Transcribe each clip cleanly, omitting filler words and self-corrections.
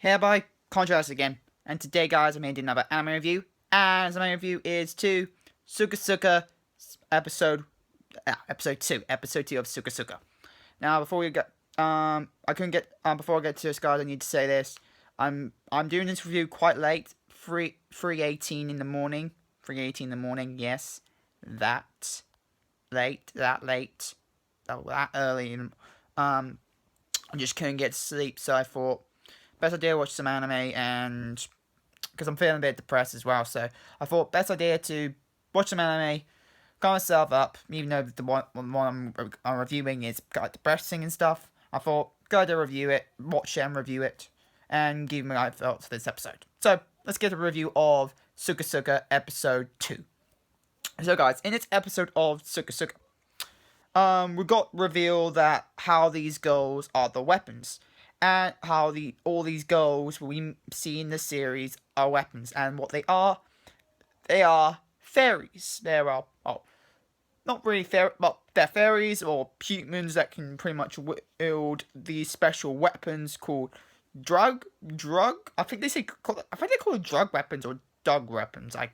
Hereby, contrast again. And today, guys, I'm going to do another anime review. And the anime review is to SukaSuka episode 2 of SukaSuka. Now, before we get, before I get to this, guys, I need to say this. I'm doing this review quite late, 3:18 in the morning. 3:18 in the morning, yes, that early. I just couldn't get to sleep, so I thought best idea to watch some anime, and because I'm feeling a bit depressed as well, so I thought best idea to watch some anime, calm myself up, even though the one I'm reviewing is quite depressing and stuff. I thought, go to review it, watch it and review it, and give my thoughts for this episode. So, let's get a review of SukaSuka episode 2. So guys, in this episode of SukaSuka, we got revealed that how these girls are the weapons, and how all these girls we see in the series are weapons, and what they are fairies. They are not really fairies, but they're fairies or humans that can pretty much wield these special weapons called drug. I think they call it drug weapons or dog weapons. I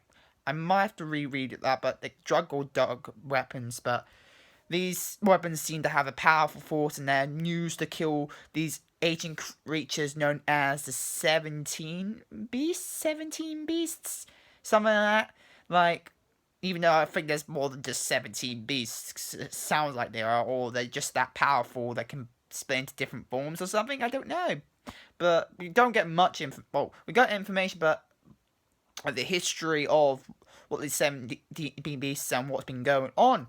might have to reread it but the drug or dog weapons, but these weapons seem to have a powerful force, and they're used to kill these ancient creatures known as the 17 beasts, something like that. Like, even though I think there's more than just 17 beasts, it sounds like there are, or they're just that powerful that can split into different forms or something. I don't know, but we don't get much we got information, but the history of what these 17 beasts and what's been going on.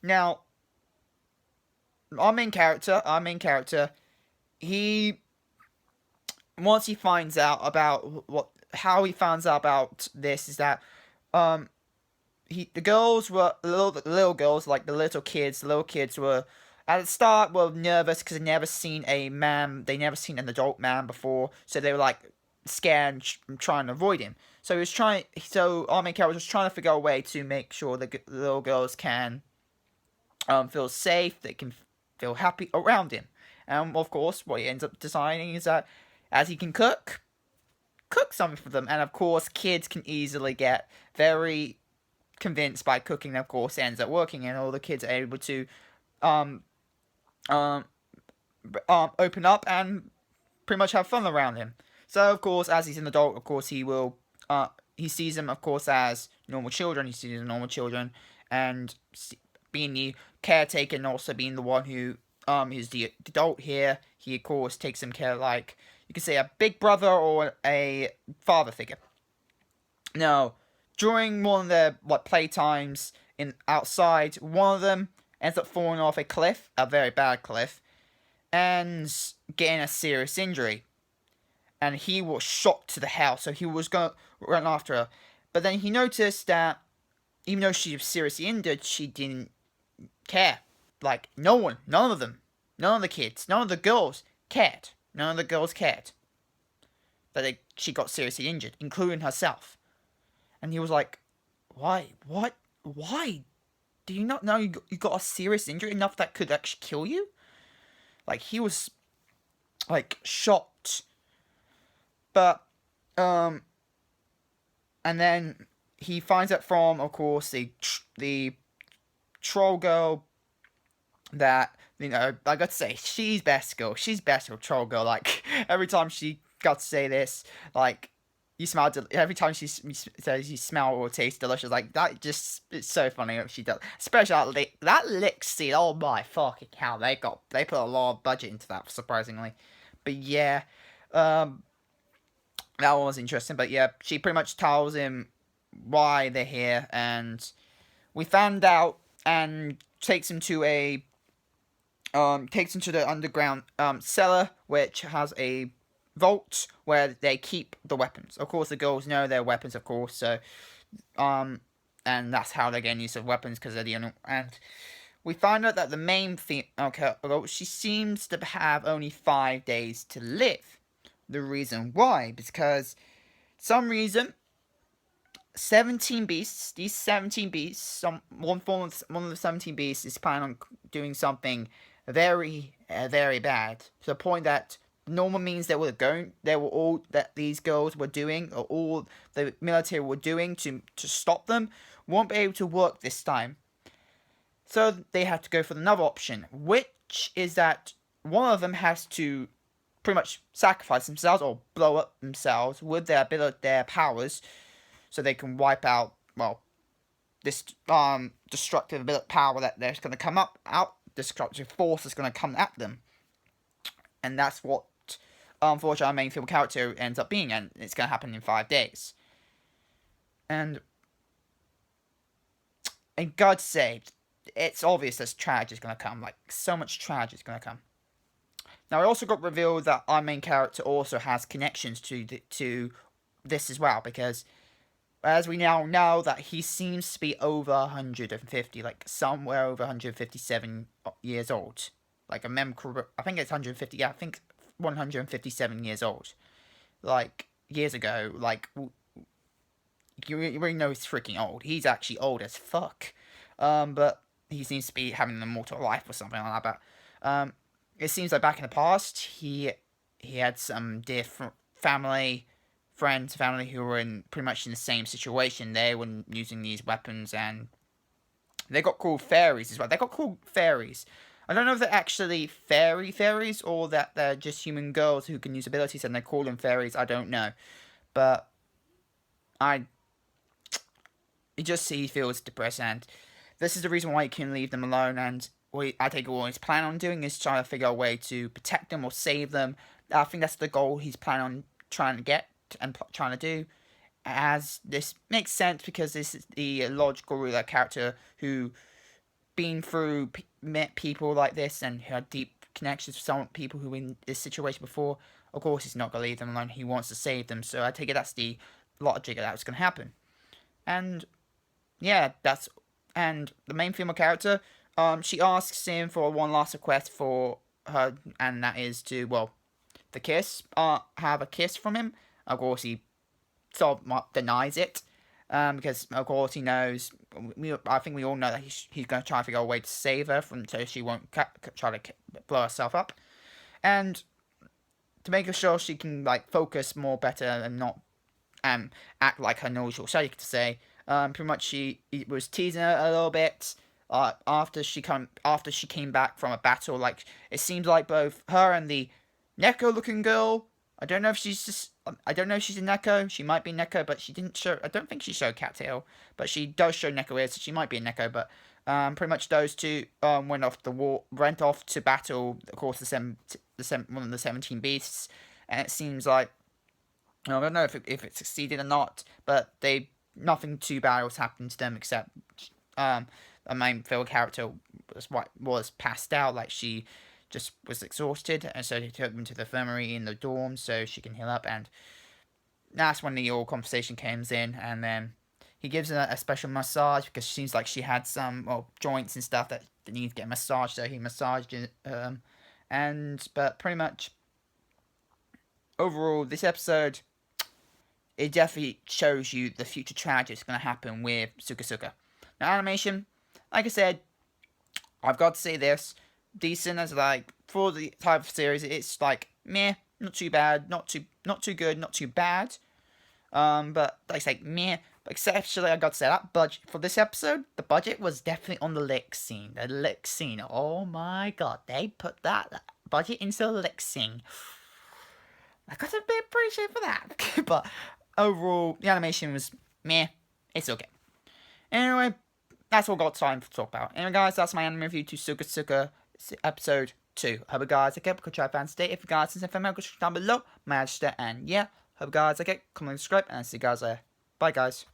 Now, our main character, once he finds out about how he finds out about this is that, the girls were little girls, like the little kids were at the start were nervous because they'd never seen an adult man before, so they were like scared and trying to avoid him. So our main character was trying to figure out a way to make sure the little girls can feel safe, they can feel happy around him. And of course, what he ends up deciding is that as he can cook something for them, and of course, kids can easily get very convinced by cooking, and of course, ends up working, and all the kids are able to open up and pretty much have fun around him. So, of course, as he's an adult, of course, he sees them, of course, as normal children. He sees them as normal children, and being the caretaker and also being the one who is the adult here, he of course takes some care, like you could say a big brother or a father figure. Now, during one of their playtimes outside, one of them ends up falling off a cliff, a very bad cliff, and getting a serious injury. And he was shocked to the house, so he was going to run after her. But then he noticed that even though she was seriously injured, she didn't care. Like, none of the kids, none of the girls cared. None of the girls cared that she got seriously injured, including herself. And he was like, why? What? Why? Do you not know you got a serious injury enough that could actually kill you? Like, he was, like, shocked. But, and then he finds out from, of course, the troll girl that, I got to say, she's best girl, troll girl. Like, every time she got to say this, like, every time she says you smell or taste delicious, like, that just, it's so funny what she does. Especially that lick scene, oh my fucking hell, they put a lot of budget into that, surprisingly. But yeah, that one was interesting, but yeah, she pretty much tells him why they're here, and we found out, and takes him to the underground cellar, which has a vault where they keep the weapons. Of course, the girls know their weapons, of course, so and that's how they're getting use of weapons, because they're the only. And we find out that the main she seems to have only 5 days to live. The reason why, because some reason 17 beasts, one of the 17 beasts is planning on doing something very, very bad, to the point that normal means they were all that these girls were doing, or all the military were doing to stop them, won't be able to work this time. So they have to go for another option, which is that one of them has to pretty much sacrifice themselves or blow up themselves with their powers, so they can wipe out, well, this destructive power that there's going to come out, destructive force is going to come at them. And that's what, unfortunately, our Mayfield character ends up being, and it's going to happen in 5 days. And God's sake, it's obvious this tragedy is going to come. Like, so much tragedy is going to come. Now, it also got revealed that our main character also has connections to this as well, because as we now know that he seems to be over 150, like somewhere over 157 years old. Like, I think it's 150, yeah, I think 157 years old. Like, years ago, like, you really know he's freaking old. He's actually old as fuck. But he seems to be having an immortal life or something like that. But, it seems like back in the past, he had some dear friends who were pretty much in the same situation. They were using these weapons, and they got called fairies as well. They got called fairies. I don't know if they're actually fairies or that they're just human girls who can use abilities and they call them fairies. I don't know. But he feels depressed, and this is the reason why he can leave them alone. And I take it what he's planning on doing is trying to figure out a way to protect them or save them. I think that's the goal he's planning on trying to get and trying to do. As this makes sense because this is the logical character who been through met people like this and had deep connections with some people who were in this situation before. Of course, he's not going to leave them alone. He wants to save them. So I take it that's the logic of that's going to happen. And yeah, and the main female character, she asks him for one last request for her, and that is to, well, the kiss, have a kiss from him. Of course, he sort of denies it, because of course he knows. I think we all know that he's going to try to figure out a way to save her so she won't try to blow herself up, and to make sure she can focus more better and not act like her usual self, to say. Pretty much he was teasing her a little bit. After she came back from a battle, it seems like both her and the Neko-looking girl. I don't know if she's a Neko. She might be Neko, but she didn't show. I don't think she showed cattail, but she does show Neko ears, so she might be a Neko. But pretty much those two went off to battle. Of course, one of the 17 beasts, and it seems like I don't know if it succeeded or not, but nothing too bad was happening to them except a main field character was passed out, like she just was exhausted, and so he took them to the infirmary in the dorm so she can heal up, and that's when the old conversation comes in, and then he gives her a special massage because it seems like she had some joints and stuff that need to get massaged, so he massaged it, but pretty much overall this episode, it definitely shows you the future tragedy that's going to happen with SukaSuka. Now, animation, like I said, I've got to say this, decent as for the type of series, it's meh, not too bad, not too good, not too bad. But like I say, meh. But exceptionally, I got to say that budget for this episode, the budget was definitely on the lick scene. The lick scene. Oh my god, they put that budget into the lick scene. I got to be appreciated for that. But overall, the animation was meh. It's okay. Anyway, that's all I got time to talk about. Anyway, guys, that's my anime review to SukaSuka episode 2. Hope you guys okay. Could try fans today. If you guys have anything, down below. And yeah, hope you guys okay. Comment, subscribe, and I'll see you guys later. Bye, guys.